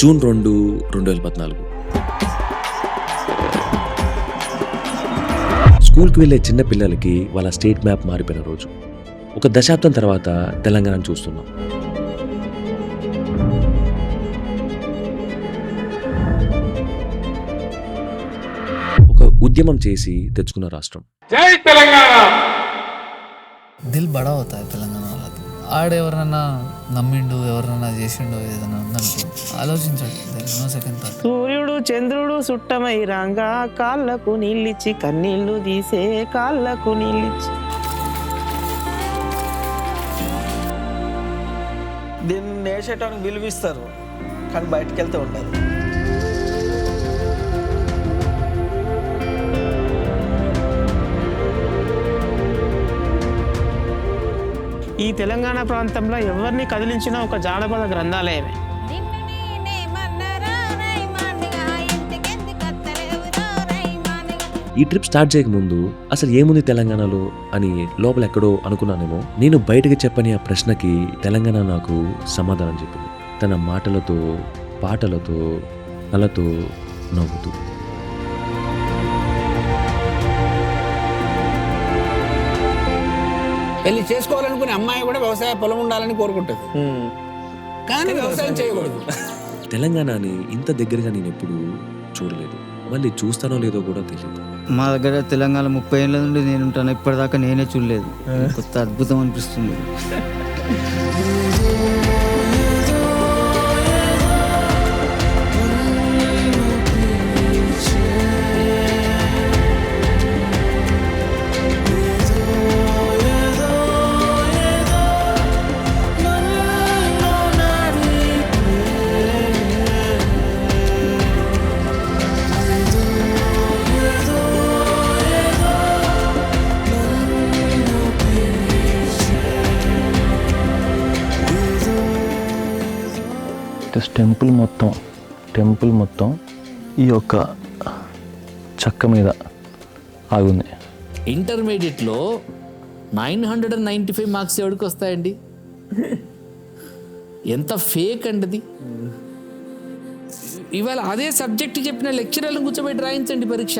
June 2, 2014. స్కూల్కి వెళ్ళే చిన్న పిల్లలకి వాళ్ళ స్టేట్ మ్యాప్ మారిపోయిన రోజు. ఒక దశాబ్దం తర్వాత తెలంగాణను చూస్తున్నాం. ఒక ఉద్యమం చేసి తెచ్చుకున్న రాష్ట్రం. జై తెలంగాణ. దిల్ బడా అవుతాయి తెలంగాణ వాళ్ళకి. ఆడెవరన్నా నమ్మిండు, ఎవరన్నా చేసిండు, ఏదైనా ఉందనుకో ఆలోచించాడు. No second thought. సూర్యుడు చంద్రుడు సుట్టమై రాంగా కాళ్ళకు నీళ్ళిచ్చి కన్నీళ్లు తీసే కాళ్ళకు నీళ్ళిచ్చి. దీన్ని నేసేటానికి విలువిస్తారు కానీ బయటకు వెళ్తే ఉండదు. ఈ తెలంగాణ ప్రాంతంలో ఎవరిని కదిలించినా ఒక జానపద గ్రంథాలయమే. ఈ ట్రిప్ స్టార్ట్ చేయకముందు అసలు ఏముంది తెలంగాణలో అని లోపల ఎక్కడో అనుకున్నానేమో. నేను బయటకు చెప్పని ఆ ప్రశ్నకి తెలంగాణ నాకు సమాధానం చెప్పింది. తన మాటలతో, పాటలతో, కళతో, నవ్వుతూ. పెళ్లి చేసుకోవాలనుకునే అమ్మాయి కూడా వ్యవసాయ పొలం ఉండాలని కోరుకుంటుంది, కానీ వ్యవసాయం చేయకూడదు. తెలంగాణని ఇంత దగ్గరగా నేను ఎప్పుడు చూడలేదు. మళ్ళీ చూస్తానో లేదో కూడా తెలియదు. మా దగ్గర తెలంగాణ 30 ఏళ్ళ నుండి నేను ఉంటాను. ఇప్పటిదాకా నేనే చూడలేదు. కొత్త అద్భుతం అనిపిస్తుంది. టెంపుల్ మొత్తం ఈ యొక్క చెక్క మీద ఆగుంది. ఇంటర్మీడియట్లో 995 మార్క్స్ ఎవరికి వస్తాయండి? ఎంత ఫేక్ అండి అది. ఇవాళ అదే సబ్జెక్ట్ చెప్పిన లెక్చరర్లను కూర్చోబెట్టి రాయించండి పరీక్ష.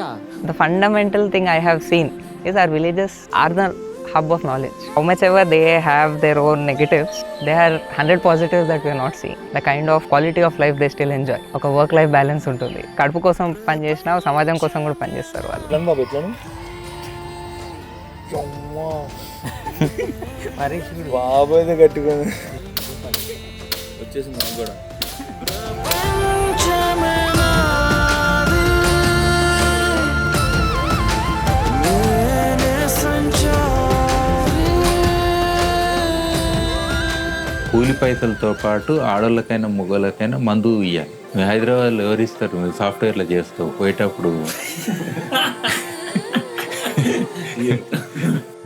The fundamental thing I have seen is our villages are the hub of knowledge. How much ever they have their own negatives, they are 100 positives that we are not seeing. The kind of quality of life they still enjoy. ఒక work life balance ఉంటుంది. కడుపు కోసం పని చేసినా సమాజం కోసం కూడా పని చేస్తారు వాళ్ళు. బాబోయ్ కట్టుకుని వచ్చేసి మనం కూడా కూలి పైసలతో పాటు ఆడోళ్ళకైనా మగవాళ్ళకైనా మందు ఇవ్వాలి. హైదరాబాద్లో ఎవరిస్తారు? సాఫ్ట్వేర్లో చేస్తావు పోయేటప్పుడు.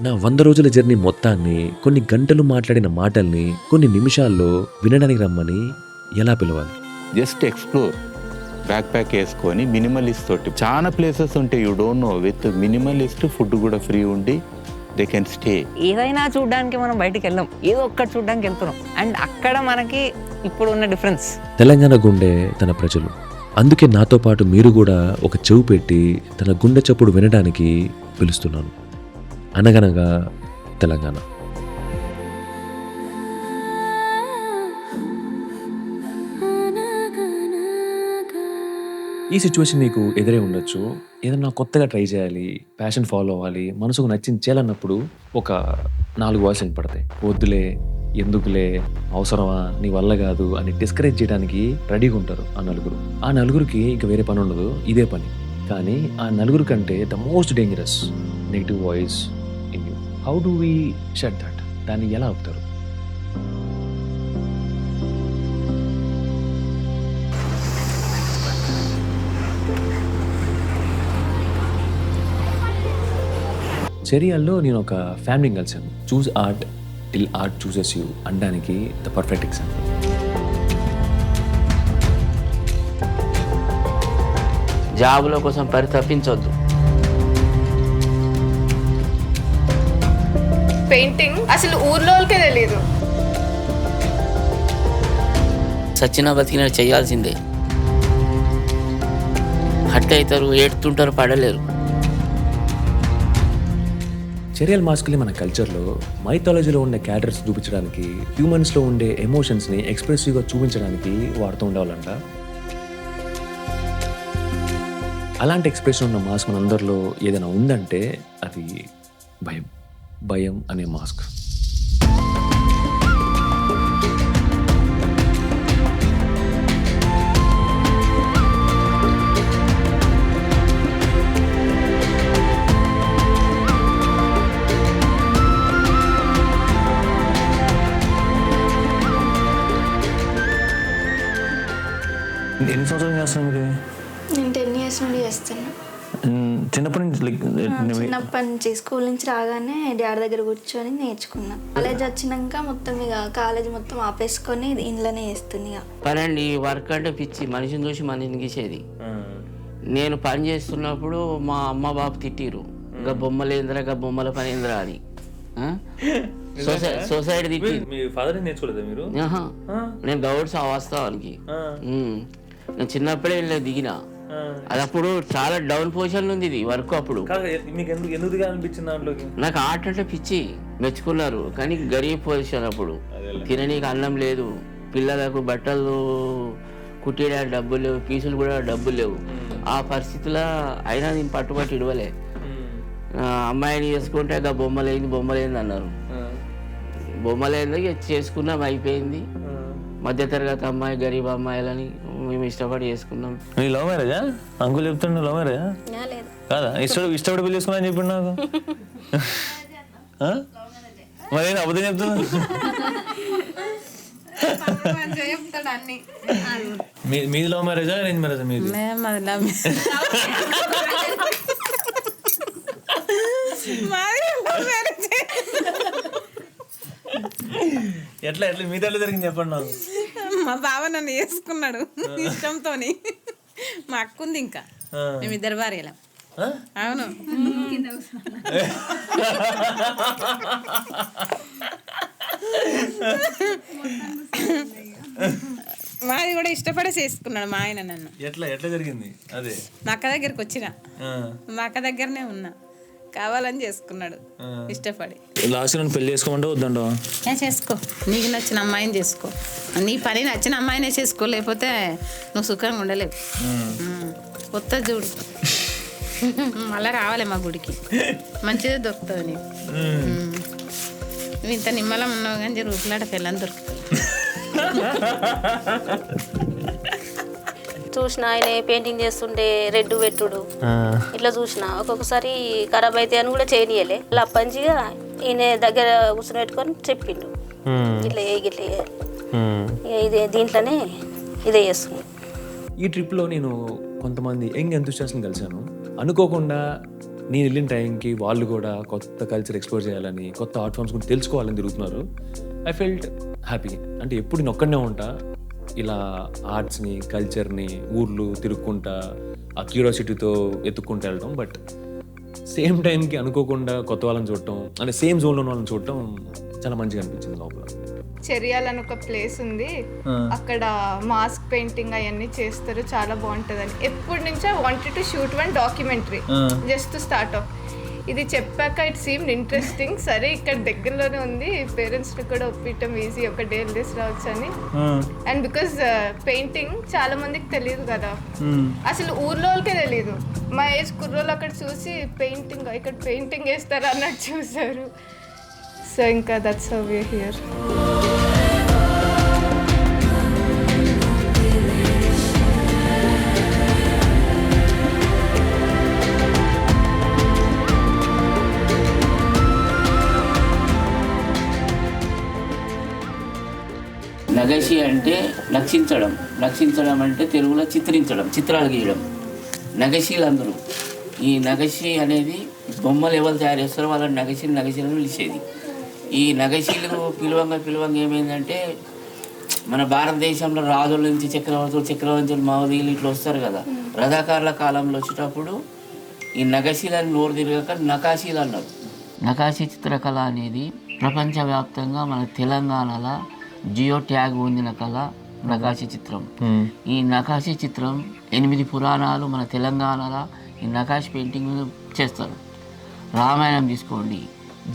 నా 100 రోజుల జర్నీ మొత్తాన్ని, కొన్ని గంటలు మాట్లాడిన మాటల్ని కొన్ని నిమిషాల్లో వినడానికి రమ్మని ఎలా పిలవాలి? Just explore. బ్యాక్ ప్యాక్ వేసుకొని మినిమలిస్ట్ తోటి చాలా ప్లేసెస్ ఉంటాయి. You don't know. With minimalist food కూడా ఫ్రీ ఉండి దే కెన్ స్టే. ఏదైనా చూడడానికి మనం బయటికి వెళ్ళాం, ఏదో ఒక్కటి చూడడానికి వెళ్తున్నాం. అండ్ అక్కడ మనకి ఇప్పుడు ఉన్న డిఫరెన్స్. తెలంగాణ గుండె తన ప్రజలు. అందుకే నాతో పాటు మీరు కూడా ఒక చెవు పెట్టి తన గుండె చప్పుడు వినడానికి పిలుస్తున్నాను. అనగనగా తెలంగాణ. ఈ సిచ్యువేషన్ నీకు ఎదురే ఉండొచ్చు. ఏదన్నా కొత్తగా ట్రై చేయాలి, ప్యాషన్ ఫాలో అవ్వాలి, మనసుకు నచ్చింది చేయాలన్నప్పుడు ఒక 4 వాయిస్ వినపడతాయి. వద్దులే, ఎందుకులే, అవసరమా, నీ వల్ల కాదు అని డిస్కరేజ్ చేయడానికి రెడీగా ఉంటారు ఆ నలుగురు. ఆ నలుగురికి ఇంకా వేరే పని ఉండదు, ఇదే పని. కానీ ఆ నలుగురు కంటే the most dangerous negative voice in you. How do we shut that? దాన్ని ఎలా ఆపుతారు? చెరియాల్లో నేను ఒక ఫ్యామిలీని కలిసాను. Choose art till art chooses you అనడానికి ద పర్ఫెక్ట్ ఎగ్జాంపుల్. జాబుల కోసం పరితపించొద్దు. పెయింటింగ్ అసలు ఊర్లోకే తెలియదు. సచిన బతికిన చేయాల్సిందే. హట్ అవుతారు, ఏడుతుంటారు, పడలేరు. చర్యల్ మాస్క్ని మన కల్చర్లో మైథాలజీలో ఉండే క్యారెక్టర్స్ చూపించడానికి, హ్యూమన్స్లో ఉండే ఎమోషన్స్ని ఎక్స్ప్రెసివ్గా చూపించడానికి వాడుతూ ఉండేవాళ్ళంట. అలాంటి ఎక్స్ప్రెషన్ ఉన్న మాస్క్ మనందరిలో ఏదైనా ఉందంటే అది భయం. భయం అనే మాస్క్. ఎన్ని సంవత్సరాలు చేస్తాను మీరు? నేను 10 years నుండి చేస్తున్నా. చిన్నప్పటి నుంచి చిన్నప్పటి నుంచి స్కూల్ నుంచి రాగానే డాడీ దగ్గర కూర్చొని నేర్చుకున్నా. కాలేజ్ వచ్చినాక మొత్తం ఇక కాలేజ్ మొత్తం ఆపేసుకొని ఇంట్లోనే చేస్తుంది. ఇక పనండి, వర్క్ అంటే పిచ్చి, మనిషిని చూసి మనిషిని గీసేది. నేను పని చేస్తున్నప్పుడు మా అమ్మ బాబు తిట్టిరు, ఇంకా బొమ్మలేంద్రా, ఇంకా బొమ్మల పని ఏంద్రా అని. సొసైటీ తిట్టి. మీ ఫాదర్ నేర్చుకోలేదా మీరు? నేను గౌడ్స్ వాస్తవానికి నేను చిన్నప్పుడే ఇలా దిగిన. అది అప్పుడు చాలా డౌన్ పొజిషన్ ఉంది ఇది వర్క్. అప్పుడు మీకు ఎందుకు అనిపించింది దాంట్లోకి? నాకు ఆర్ట్ అంటే పిచ్చి, మెచ్చుకున్నారు. కానీ గరీబ్ పొజిషన్ అప్పుడు, తిననీకి అన్నం లేదు, పిల్లలకు బట్టలు కుట్టేయడానికి డబ్బులు లేవు, పీసులు కూడా డబ్బులు లేవు. ఆ పరిస్థితిలో అయినా నేను పట్టుబట్టి ఇడవలే. అమ్మాయిని చేసుకుంటే ఇక బొమ్మలేంది అన్నారు. బొమ్మలేంది చేసుకున్నాం, అయిపోయింది. మధ్యతరగతి అమ్మాయి, గరీబ్ అమ్మాయిలని మేము ఇష్టపడి చేసుకున్నాం. నీ లవ్ మ్యారేజా? అంకుల్ చెప్తాను లవ్ మ్యారేజా కాదా? ఇష్టపడి పెళ్లి చేసుకున్నా అని చెప్పండి నాకు. మరి నేను అబద్ధం చెప్తున్నా. మీది లవ్ మ్యారేజా అరేంజ్ మ్యారేజా? మీది ఎట్లా మీద ఎట్లా జరిగింది చెప్పండి నాకు. మా బావ నన్ను వేసుకున్నాడు ఇష్టంతో. మా అక్క ఉంది, ఇంకా మేమిద్దరు భార్యలం. అవును, మాది కూడా ఇష్టపడే చేసుకున్నాడు మా ఆయన నన్ను. ఎట్లా జరిగింది? అదే మా అక్క దగ్గరికి వచ్చిన, మా అక్క దగ్గరనే ఉన్నా, కావాలని చేసుకున్నాడు ఇష్టపడి. లాస్ట్ నన్ను పెళ్లి చేసుకోమంటే వద్దండో. చేసుకో, నీకు నచ్చిన అమ్మాయిని చేసుకో, నీ పని నచ్చిన అమ్మాయినే చేసుకో, లేకపోతే నువ్వు సుఖంగా ఉండలేవు. కొత్త చూడు, మళ్ళీ రావాలి మా గుడికి, మంచిదే దొరుకుతుంది నీకు. నువ్వు ఇంత నిమ్మలం ఉన్నావు కానీ రూపులాట పిల్లని దొరుకుతుంది. చూసిన ఆయన పెయింటింగ్ చేస్తుంటే రెడ్ పెట్టుడు ఇట్లా చూసిన, ఒక్కొక్కసారి ఖరాబ్ అయితే అని కూడా చేయనియలే. అలా పంచిగా ఈయన దగ్గర కూర్చొని పెట్టుకొని చెప్పిండు, ఇట్లా ఇట్లా ఇదే దీంట్లోనే ఇదే చేస్తుంది. ఈ ట్రిప్లో నేను కొంతమంది యంగ్ ఎంతూసియాస్ట్ని కలిశాను. అనుకోకుండా నేను వెళ్ళిన టైంకి వాళ్ళు కూడా కొత్త కల్చర్ ఎక్స్ప్లోర్ చేయాలని, కొత్త ఆర్ట్ ఫామ్స్ గురించి తెలుసుకోవాలని తిరుగుతున్నారు. I felt happy. అంటే ఎప్పుడు నేను ఒక్కడనే ఉంటా, ఇలా ఆర్ట్స్ని, కల్చర్ని ఊర్లు తిరుక్కుంటా ఆ క్యూరియాసిటీతో ఎత్తుక్కుంటూ వెళ్ళటం. బట్ సేమ్ టైంకి అనుకోకుండా కొత్త వాళ్ళని చూడటం, అంటే సేమ్ జోన్లో ఉన్న వాళ్ళని చూడటం చాలా మంచిగా అనిపించింది లోపల. చెరియాల్ అని ఒక ప్లేస్ ఉంది, అక్కడ మాస్క్ పెయింటింగ్ అవన్నీ చేస్తారు, చాలా బాగుంటుందని. ఎప్పటి నుంచో wanted to shoot one documentary just to start of. ఇది చెప్పాక ఇట్ సీమ్డ్ ఇంట్రెస్టింగ్. సరే ఇక్కడ దగ్గరలోనే ఉంది, పేరెంట్స్ని కూడా ఒప్పించడం ఈజీ, ఒక డే వెళ్ళేసి రావచ్చు అని. అండ్ బికాస్ పెయింటింగ్ చాలా మందికి తెలియదు కదా, అసలు ఊర్లో వాళ్ళకే తెలియదు. మా ఏజ్ కుర్రోళ్ళు అక్కడ చూసి పెయింటింగ్, ఇక్కడ పెయింటింగ్ వేస్తారా అన్నట్టు చూసారు. సో ఇంకా that's how we are here. Nakashi అంటే లక్షించడం, లక్షించడం అంటే తెలుగులో చిత్రించడం, చిత్రాలు గీయడం. నగషీలు అందరూ. ఈ నగషి అనేది బొమ్మలు ఎవరు తయారు చేస్తారో వాళ్ళని నగషీలను పిలిచేది. ఈ నగషీలు పిలువంగా ఏమైందంటే, మన భారతదేశంలో రాజుల నుంచి చక్రవర్తులు మహోదయులు ఇట్లా వస్తారు కదా, రథాకారుల కాలంలో వచ్చేటప్పుడు ఈ నగషీలను నోరు తిరగక నకాశీలు అన్నారు. నకాశీ చిత్రకళ అనేది ప్రపంచవ్యాప్తంగా మన తెలంగాణలో జియో ట్యాగ్ పొందిన కళ నకాశీ చిత్రం. ఈ నకాశీ చిత్రం 8 పురాణాలు మన తెలంగాణలో ఈ నకాశీ పెయింటింగ్ చేస్తారు. రామాయణం తీసుకోండి,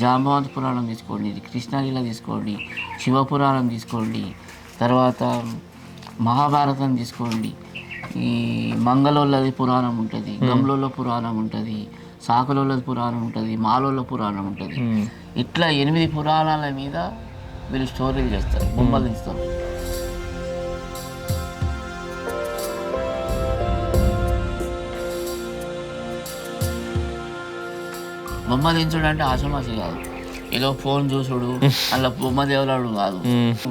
జాంబవంత పురాణం తీసుకోండి, కృష్ణలీల తీసుకోండి, శివపురాణం తీసుకోండి, తర్వాత మహాభారతం తీసుకోండి, ఈ మంగళోళ్ళది పురాణం ఉంటుంది, గమ్లోళ్ళ పురాణం ఉంటుంది, సాకలోళ్ళది పురాణం ఉంటుంది, మాలోళ్ళ పురాణం ఉంటుంది. ఇట్లా 8 పురాణాల మీద వీళ్ళు స్టోరీలు చేస్తారు, బొమ్మలు తీస్తారు. బొమ్మ దించుడు అంటే ఆశమాసి కాదు, ఏదో ఫోన్ చూసుడు అలా బొమ్మ దేవులాడు కాదు.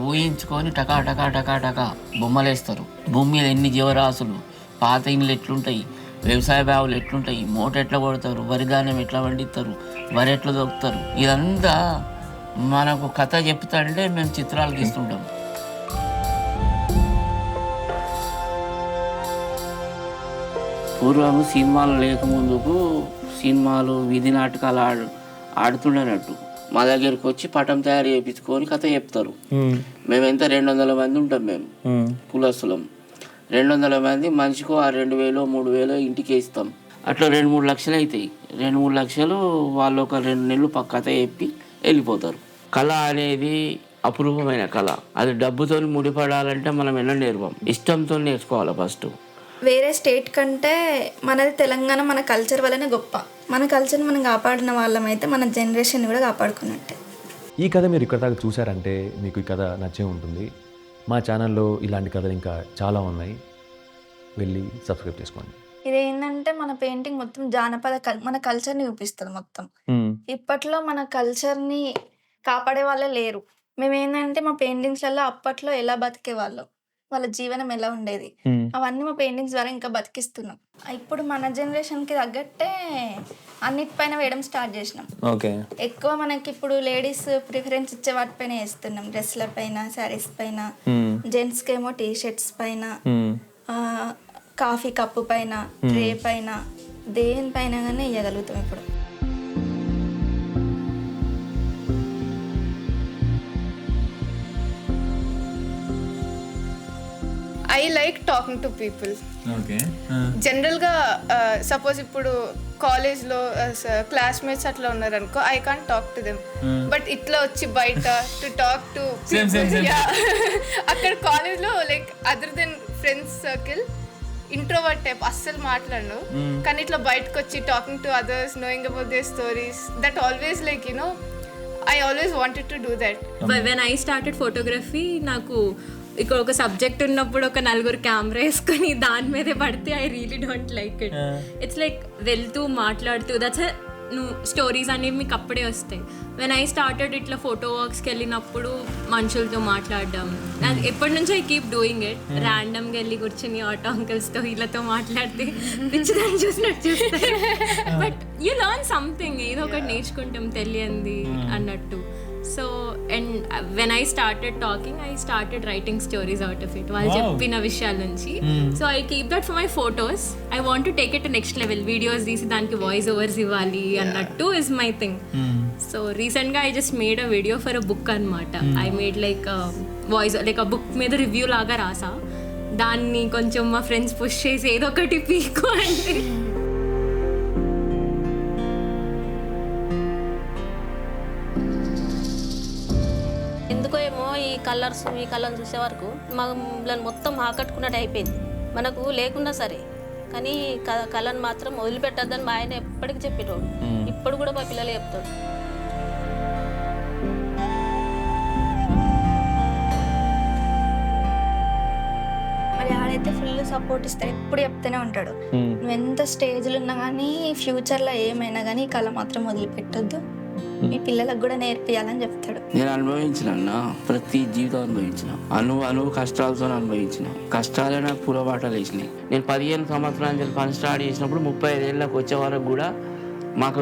ఊహించుకొని టకా టకా టకా టకా బొమ్మలు వేస్తారు. భూమి మీద ఎన్ని జీవరాశులు, పాత ఇండ్లు ఎట్లుంటాయి, వ్యవసాయ బావులు ఎట్లుంటాయి, మూట ఎట్లా కొడతారు, వరి ధాన్యం ఎట్లా పండిస్తారు, వరి ఎట్లా దొక్కుతారు, ఇదంతా మనకు కథ చెప్తాంటే మేము చిత్రాలు గీస్తుంటాం. పూర్వం సినిమాలు లేకముందుకు సినిమాలు వీధి నాటకాలు ఆడుతుండేనట్టు మా దగ్గరికి వచ్చి పటం తయారు చేయించుకొని కథ చెప్తారు. మేమెంత 200 మంది ఉంటాం, మేము కులస్తులం. 200 మంది మనిషికో 2,000 3,000 ఇంటికి ఇస్తాం. అట్లా 2-3 లక్షలు అవుతాయి. 2-3 లక్షలు వాళ్ళు ఒక 2 నెలలు కథ చెప్పి వెళ్ళిపోతారు. కళ అనేది అపురూపమైన కళ. అది డబ్బుతో ముడిపడాలంటే మనం ఎలా నేర్పం, ఇష్టంతో నేర్చుకోవాలి ఫస్ట్. వేరే స్టేట్ కంటే మనది తెలంగాణ, మన కల్చర్ వల్లనే గొప్ప. మన కల్చర్ని మనం కాపాడిన వాళ్ళమైతే మన జనరేషన్ కూడా కాపాడుకున్నట్టే. ఈ కథ మీరు ఇక్కడ దాకా చూసారంటే మీకు ఈ కథ నచ్చే ఉంటుంది. మా ఛానల్లో ఇలాంటి కథలు ఇంకా చాలా ఉన్నాయి, వెళ్ళి సబ్స్క్రైబ్ చేసుకోండి. ఇదేంటంటే మన పెయింటింగ్ మొత్తం జానపద మన కల్చర్ని చూపిస్తుంది మొత్తం. ఇప్పట్లో మన కల్చర్ని కాపాడే వాళ్ళే లేరు. మేమేంటంటే మా పెయింటింగ్స్లలో అప్పట్లో ఎలా బతికే వాళ్ళం, వాళ్ళ జీవనం ఎలా ఉండేది, అవన్నీ మా పెయింటింగ్స్ ద్వారా ఇంకా బతికిస్తున్నాం. ఇప్పుడు మన జనరేషన్కి తగ్గట్టే అన్నిటిపైన వేయడం స్టార్ట్ చేసినాం. ఎక్కువ మనకి ఇప్పుడు లేడీస్ ప్రిఫరెన్స్ ఇచ్చే వాటిపైన వేస్తున్నాం, డ్రెస్ల పైన, శారీస్ పైన. జెంట్స్కి ఏమో టీ షర్ట్స్ పైన, కాఫీ కప్పు పైన, ట్రే పైన, దేనిపైన కానీ వేయగలుగుతాం ఇప్పుడు. I like talking to people. జనరల్గా సపోజ్ ఇప్పుడు కాలేజ్లో క్లాస్మేట్స్ అట్లా ఉన్నారనుకో, I can't talk to them. But ఇట్లా వచ్చి బయట టు టాక్ టు అక్కడ కాలేజ్లో like other than friends circle introvert type అస్సలు మాట్లాడను. కానీ ఇట్లా బయటకు వచ్చి talking to others, knowing about their stories, that always like you know I always wanted to do that. When I started photography, నాకు ఇక్కడ ఒక సబ్జెక్ట్ ఉన్నప్పుడు ఒక 4 కెమెరా వేసుకొని దాని మీదే పడితే I really don't like it. It's like వెళ్తూ మాట్లాడుతూ దట్స్ నువ్వు స్టోరీస్ అనేవి మీకు అప్పుడే వస్తాయి. వెన్ ఐ స్టార్టెడ్ ఇట్లా ఫోటో వర్క్స్కి వెళ్ళినప్పుడు మనుషులతో మాట్లాడడం, నాకు ఎప్పటి నుంచో ఐ కీప్ డూయింగ్ ఇట్. ర్యాండమ్గా వెళ్ళి కూర్చొని ఆటో అంకల్స్తో వీళ్ళతో మాట్లాడితే పిచ్చిదాన్ని చూసినట్టు చూస్తాయి. బట్ యూ లర్న్ సంథింగ్, ఏదో ఒకటి నేర్చుకుంటాం తెలియంది అన్నట్టు. So and when I started talking, I started writing stories out of it, వాళ్ళు చెప్పిన విషయాల నుంచి. So I keep that for my photos. I want to take it to next level. Videos తీసి దానికి వాయిస్ ఓవర్స్ ఇవ్వాలి అన్నట్టు is my thing. So రీసెంట్గా I just made a video for a book అనమాట. I made like voice like a book మీద review లాగా రాసా. దాన్ని కొంచెం మా ఫ్రెండ్స్ పుష్ చేసి ఏదో ఒకటి పీకు అంటే ఈ కలర్స్ ఈ కలర్ చూసే వరకు మమ్మల్ని మొత్తం ఆకట్టుకున్నట్టు అయిపోయింది. మనకు లేకున్నా సరే కానీ కలర్ మాత్రం వదిలిపెట్టద్దని మా ఆయన ఎప్పటికీ చెప్పేటోడు, ఇప్పుడు కూడా మా పిల్లలు చెప్తాడు. మరి ఆడైతే ఫుల్ సపోర్ట్ ఇస్తాడు, ఎప్పుడు చెప్తూనే ఉంటాడు, నువ్వు ఎంత స్టేజ్లు ఉన్నా కానీ ఫ్యూచర్లో ఏమైనా కానీ ఈ కళ మాత్రం వదిలిపెట్టొద్దు, మీ పిల్లలకు కూడా నేర్పియాలని చెప్తాడు. నేను అనుభవించిన ప్రతి జీవితం అనుభవించిన, అనువు కష్టాలతో అనుభవించిన. కష్టాలే నాకు పూలబాటలు వేసినాయి. నేను 15 సంవత్సరాల నుంచి పని స్టార్ట్ చేసినప్పుడు 35 ఏళ్ళకి వచ్చే వరకు కూడా మాకు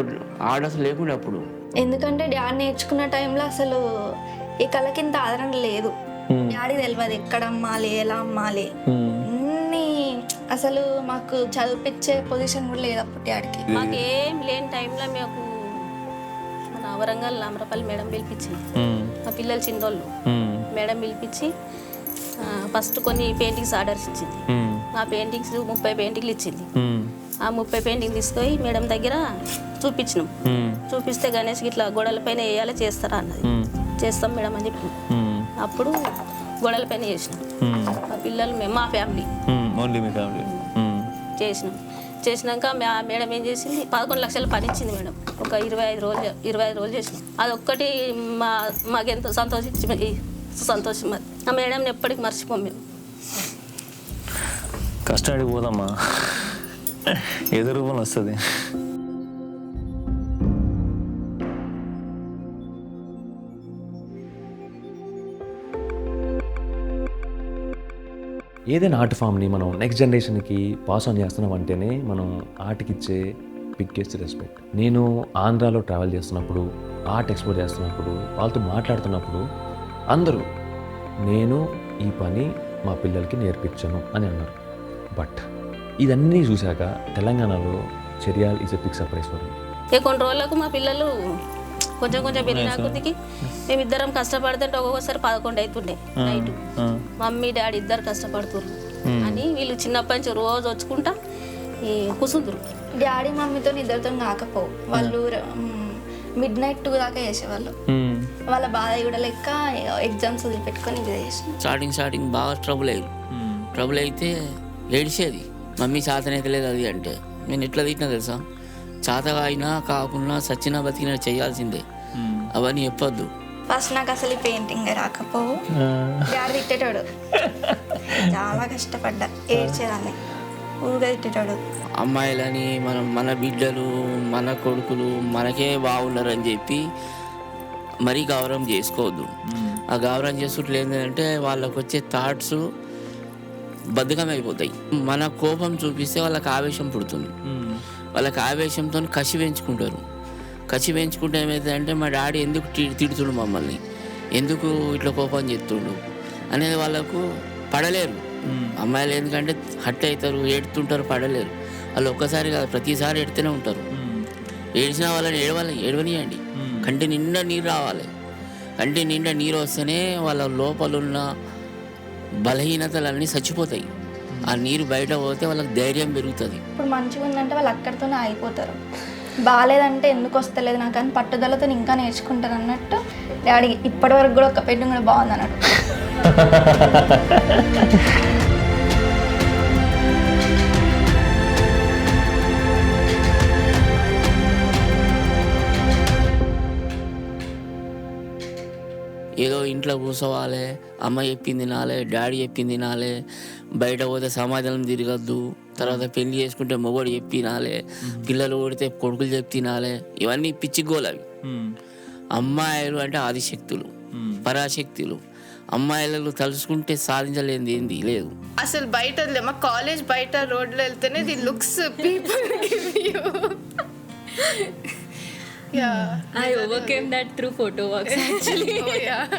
ఆర్డర్స్ లేకుండా అప్పుడు. ఎందుకంటే డాడీ నేర్చుకున్న టైంలో అసలు ఈ కళకి ఇంత ఆదరణ లేదు. డాడీ తెలియదు ఎక్కడ అమ్మాలి, ఎలా అమ్మాలి, అన్ని అసలు మాకు చదివించే పొజిషన్ కూడా లేదు అప్పుడు డాడీకి. మాకేం లేని టైంలో మేము వరంగల్ అమరపల్లి మేడం పిలిపించిన, మా పిల్లలు చిన్నోళ్ళు మేడం పిలిపించి ఫస్ట్ కొన్ని పెయింటింగ్స్ ఆర్డర్స్ ఇచ్చింది. ఆ పెయింటింగ్స్ 30 పెయింటింగ్లు ఇచ్చింది. ఆ 30 పెయింటింగ్ తీసుకొని మేడం దగ్గర చూపించినాం. చూపిస్తే గణేష్ ఇట్లా గోడల పైన వేయాలి చేస్తారా అన్నది. చేస్తాం మేడం అని చెప్పి అప్పుడు గోడల పైన చేసినాం. మా పిల్లలు మేము మా ఫ్యామిలీ చేసినాక మేడం ఏం చేసింది 11 లక్షల పని ఇచ్చింది మేడం. ఒక 25 రోజులు చేసినాం. అదొక్కటి మాకెంతో సంతోషం. ఆ మేడంని ఎప్పటికి మర్చిపోం మేము. కష్టానికి పోదమ్మా, ఏదో రూపంలో వస్తుంది. ఏదైనా ఆర్ట్ ఫామ్ని మనం నెక్స్ట్ జనరేషన్కి పాస్ ఆన్ చేస్తున్నాం అంటేనే మనం ఆర్ట్కి ఇచ్చే బిగ్గెస్ట్ రెస్పెక్ట్. నేను ఆంధ్రాలో ట్రావెల్ చేస్తున్నప్పుడు, ఆర్ట్ ఎక్స్ప్లోర్ చేస్తున్నప్పుడు, వాళ్ళతో మాట్లాడుతున్నప్పుడు అందరూ నేను ఈ పని మా పిల్లలకి నేర్పించను అని అన్నారు. బట్ ఇదన్నీ చూశాక తెలంగాణలో Cheriyal is a big surprise for me. కొన్ని రోజులకు మా పిల్లలు కొంచెం పెరిగిన కొద్దికి మేమిద్దరం కష్టపడుతుంటే ఒక్కొక్కసారి 11 అవుతుండే నైట్. మమ్మీ డాడీ ఇద్దరు కష్టపడుతున్నారు అని వీళ్ళు చిన్నప్పటి నుంచి రోజు వచ్చుకుంటా కూసుందరు. డాడీ మమ్మీతో ఇద్దరితో కాకపోవు, వాళ్ళు మిడ్-నైట్ 2 దాకా చేసేవాళ్ళు. వాళ్ళ బాధ కూడా లెక్క ఎగ్జామ్స్ వదిలిపెట్టుకొని ఇది చేసిన. స్టార్టింగ్ బాగా ట్రబుల్ అయితే ఏడిసేది. మమ్మీ చేతనైతే లేదు అది అంటే నేను ఎట్లా తిట్టినా తెలుసా, చేతగా అయినా కాకుండా సచ్చినా బతికినా చేయాల్సిందే, అవన్నీ చెప్పొద్దు. ఫస్ట్ నాకు అసలు ఈ పెయింటింగ్ రాకపోవు, డాడీ తిట్టేటాడు. చాలా కష్టపడ్డా, ఏడ్చేదాన్ని, ఊగా తిట్టేటాడు. అమ్మాయిలని మన బిడ్డలు మన కొడుకులు మనకే బాగున్నారని చెప్పి మరీ గౌరవం చేసుకోవద్దు. ఆ గౌరవం చేసుకుంటూ ఏంటంటే వాళ్ళకు వచ్చే థాట్స్ బద్ధకం అయిపోతాయి. మన కోపం చూపిస్తే వాళ్ళకి ఆవేశం పుడుతుంది. వాళ్ళకి ఆవేశంతో కసి పెంచుకుంటారు. కసి పెంచుకుంటే ఏమవుతుందంటే మా డాడీ ఎందుకు తిడుతుండు మమ్మల్ని, ఎందుకు ఇట్లా కోపం చేస్తుండు అనేది వాళ్ళకు పడలేరు. అమ్మాయిలు ఎందుకంటే హట్ అవుతారు, ఏడుతుంటారు, పడలేరు. వాళ్ళు ఒక్కసారి కాదు ప్రతిసారి ఎడుతూనే ఉంటారు. ఏడ్చిన వాళ్ళని ఏడవనియండి. కంటి నిండా నీరు రావాలి. కంటి నిండా నీరు వస్తేనే వాళ్ళ లోపలున్న బలహీనతలన్నీ చచ్చిపోతాయి. ఆ నీరు బయట పోతే వాళ్ళకి ధైర్యం పెరుగుతుంది. ఇప్పుడు మంచిగా ఉందంటే వాళ్ళు అక్కడితోనే ఆగిపోతారు. బాగాలేదంటే ఎందుకు వస్తలేదు నాకు అని పట్టుదలతో ఇంకా నేర్చుకుంటారు అన్నట్టు డాడీ ఇప్పటి వరకు కూడా ఒక పెయింటింగ్ కూడా బాగుంది అన్నట్టు. ఏదో ఇంట్లో కూర్చోవాలి, అమ్మ చెప్పింది తినాలి, డాడీ చెప్పింది తినాలి, బయట పోతే సమాజం తిరగద్దు, తర్వాత పెళ్లి చేసుకుంటే మొగోడు చెప్పి తినాలి, పిల్లలు కొడితే కొడుకులు చెప్పి తినాలి, ఇవన్నీ పిచ్చి గోలవి. అమ్మాయిలు అంటే ఆదిశక్తులు, పరాశక్తులు. అమ్మాయిలు తలుచుకుంటే సాధించలేనిది ఏంది లేదు. అసలు బయట మా కాలేజ్ బయట రోడ్లో వెళ్తేనే the looks people give you. Yeah, I overcame that through photo walks actually. Oh yeah.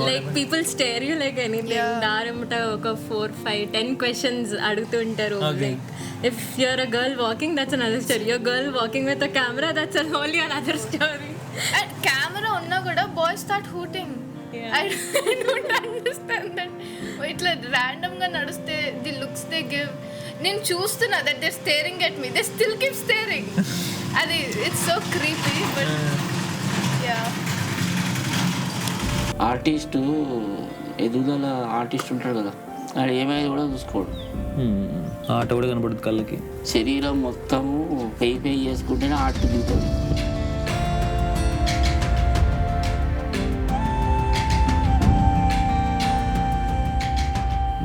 Like people stare you like anything. Daramta oka 4, 5, 10 questions aduguntaru. Like if you're a girl walking, that's another story. You're a girl walking with a camera, that's a wholly another story. And camera unna kuda boys start hooting. Yeah. I don't understand that. Itla random ga naduste the looks they give. నేను చూస్తున్నా that they're staring at me, they still keep staring. అది it's so creepy but yeah. Artist ఎదుగుదల artist ఉంటాడు కదా, వాడు ఏమైనా కూడా చూసుకోడు. ఆట కూడా కనపడుతుంది కళ్ళకి. శరీరం మొత్తము పై చేసుకుంటేనే ఆర్ట్ దిగుతుంది.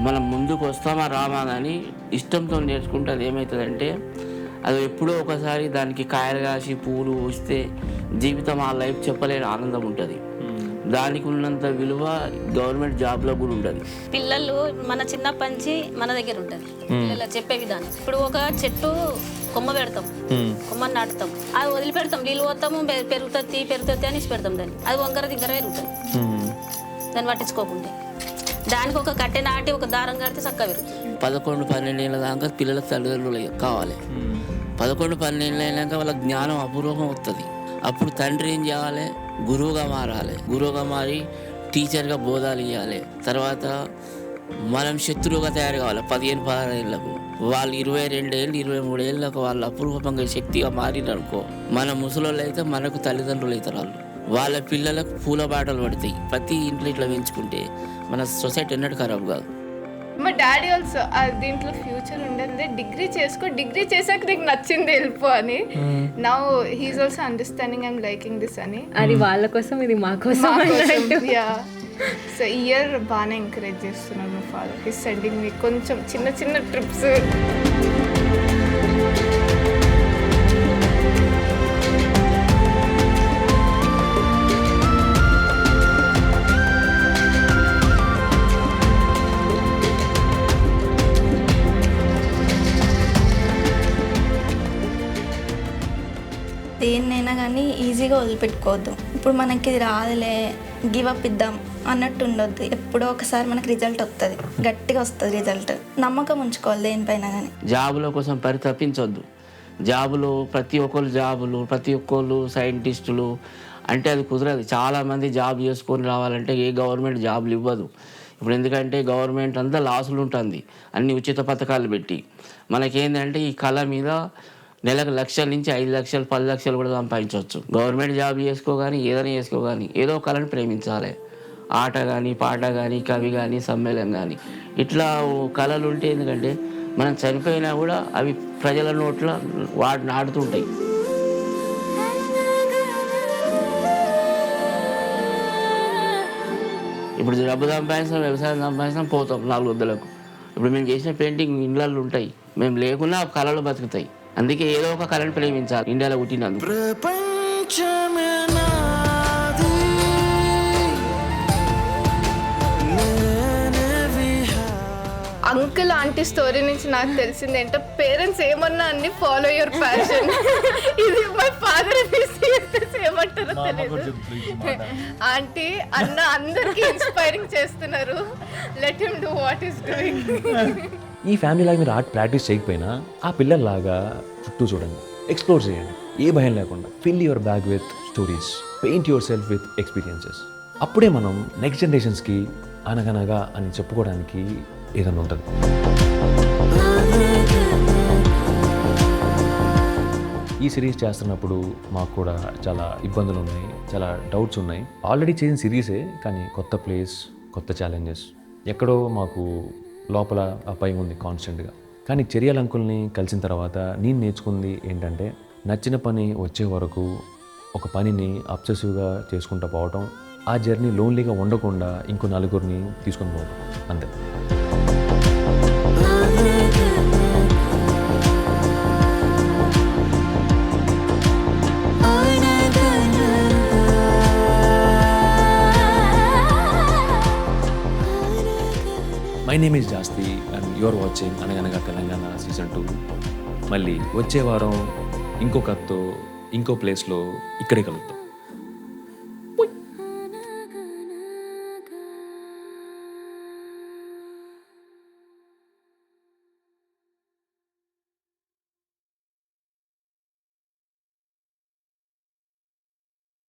మనం ముందుకు వస్తామా రామా అని ఇష్టంతో నేర్చుకుంటే అది ఏమవుతుందంటే అది ఎప్పుడో ఒకసారి దానికి కాయలు కాసి పూలు పూస్తే జీవితం ఆ లైఫ్ చెప్పలేని ఆనందం ఉంటుంది. దానికి ఉన్నంత విలువ గవర్నమెంట్ జాబ్లో కూడా ఉంటుంది. పిల్లలు మన చిన్నప్పటి నుంచి మన దగ్గర ఉంటుంది పిల్లలు చెప్పే విధానం. ఇప్పుడు ఒక చెట్టు కొమ్మ పెడతాం, కొమ్మని నాటుతాం, అది వదిలిపెడతాం, నీళ్ళు పోతాము, పెరుగుతుంది అని పెడతాం దాన్ని, అది వంకర దగ్గర పెరుగుతుంది. దాన్ని పట్టించుకోకుండా దానికి ఒక కట్టె నాటి ఒక దారం కడితే చక్కగా పెరుగుతుంది. 11-12 ఏళ్ళ దాకా పిల్లలకు తల్లిదండ్రులు కావాలి. 11-12 అయినాక వాళ్ళ జ్ఞానం అపూర్వంగా వస్తుంది. అప్పుడు తండ్రి ఏం చేయాలి, గురువుగా మారాలి. గురువుగా మారి టీచర్గా బోధాలు ఇవ్వాలి. తర్వాత మనం శత్రువుగా తయారు కావాలి 15-16 ఏళ్ళకు. వాళ్ళు 22 ఏళ్ళు 23 ఏళ్ళకు వాళ్ళు అపూర్వంగా శక్తిగా మారిననుకో, మన ముసలోళ్ళు అయితే మనకు తల్లిదండ్రులు అవుతారు. వాళ్ళ పిల్లలకు పూల బాటలు పడతాయి. ప్రతి ఇంట్లో ఇట్లా పెంచుకుంటే మన సొసైటీ ఎన్నడూ ఖరాబ్ కాదు. మా డాడీ ఆల్సో దీంట్లో ఫ్యూచర్ ఉండదు, డిగ్రీ చేసుకో, డిగ్రీ చేశాక నీకు నచ్చింది వెళ్ళిపో అని. Now he is also understanding I'm liking this అని. అది వాళ్ళ కోసం, ఇది మా కోసం. సో ఇయర్ బాగానే ఎంకరేజ్ చేస్తున్నారు మా ఫాదర్. హీస్ సెండింగ్ మీ కొంచెం చిన్న చిన్న ట్రిప్స్. దేన్నైనా కానీ ఈజీగా వదిలిపెట్టుకోవద్దు. ఇప్పుడు మనకి ఇది రాదులే, గివ్ అప్ ఇద్దాం అన్నట్టు ఉండొద్దు. ఎప్పుడో ఒకసారి మనకి రిజల్ట్ వస్తుంది, గట్టిగా వస్తుంది రిజల్ట్. నమ్మకం ఉంచుకోవాలి దేనిపైన కానీ. జాబుల కోసం పరితపించొద్దు. జాబులు ప్రతి ఒక్కళ్ళు సైంటిస్టులు అంటే అది కుదరదు. చాలామంది జాబ్ చేసుకొని రావాలంటే ఏ గవర్నమెంట్ జాబులు ఇవ్వదు. ఇప్పుడు ఎందుకంటే గవర్నమెంట్ అంతా లాసులు ఉంటుంది, అన్ని ఉచిత పథకాలు పెట్టి. మనకేంటంటే ఈ కళ మీద నెలకు 1 లక్షల నుంచి 5 లక్షలు 10 లక్షలు కూడా సంపాదించవచ్చు. గవర్నమెంట్ జాబ్ చేసుకోగాని ఏదైనా చేసుకోగాని ఏదో కళను ప్రేమించాలి. ఆట కానీ, పాట కానీ, కవి కానీ, సమ్మేళనం కానీ ఇట్లా కళలు ఉంటే ఎందుకంటే మనం చనిపోయినా కూడా అవి ప్రజల నోట్ల వాటిని ఆడుతుంటాయి. ఇప్పుడు డబ్బు సంపాదిస్తాం, వ్యవసాయం సంపాదిస్తాం, పోతాం 4 వద్దలకు. ఇప్పుడు మేము చేసిన పెయింటింగ్ ఇండ్లలో ఉంటాయి, మేము లేకున్నా కళలు బతుకుతాయి. అందుకే ఏదో ఒక కళను ప్రేమించాలి ఇండియాలో పుట్టినందుకు. అంకుల్ ఆంటీ స్టోరీ నుంచి నాకు తెలిసింది ఏంటంటే పేరెంట్స్ ఏమన్నా అన్ని ఫాలో యువర్ ప్యాషన్. ఇది మై ఫాదర్ ఏమంటారో తెలియదు. ఆంటీ అన్న అందరికి ఇన్స్పైరింగ్ చేస్తున్నారు. Let him do what is doing. ఈ ఫ్యామిలీ లాగా మీరు ఆర్ట్ ప్రాక్టీస్ చేయకపోయినా ఆ పిల్లల్లాగా చుట్టూ చూడండి, ఎక్స్ప్లోర్ చేయండి, ఏ భయం లేకుండా. Fill your bag with stories, paint your self with experiences. అప్పుడే మనం నెక్స్ట్ జనరేషన్స్కి అనగనగా అని చెప్పుకోవడానికి ఏదైనా ఉంటుంది. ఈ సిరీస్ చేస్తున్నప్పుడు మాకు కూడా చాలా ఇబ్బందులు ఉన్నాయి, చాలా డౌట్స్ ఉన్నాయి. ఆల్రెడీ చేసిన సిరీసే, కానీ కొత్త ప్లేస్, కొత్త ఛాలెంజెస్, ఎక్కడో మాకు లోపల ఆ భయం ఉంది కాన్స్టెంట్గా. కానీ చెరియల్ అంకుల్ని కలిసిన తర్వాత నేను నేర్చుకుంది ఏంటంటే, నచ్చిన పని వచ్చే వరకు ఒక పనిని అబ్సెసివ్గా చేసుకుంటూ పోవటం, ఆ జర్నీ లోన్లీగా ఉండకుండా ఇంకో నలుగురిని తీసుకొని పోవటం, అంతే. My name is Jasthi and you're watching అనగనగా తెలంగాణ సీజన్ 2. మళ్ళీ వచ్చే వారం ఇంకో కథతో ఇంకో ప్లేస్లో ఇక్కడే కలుద్దాం.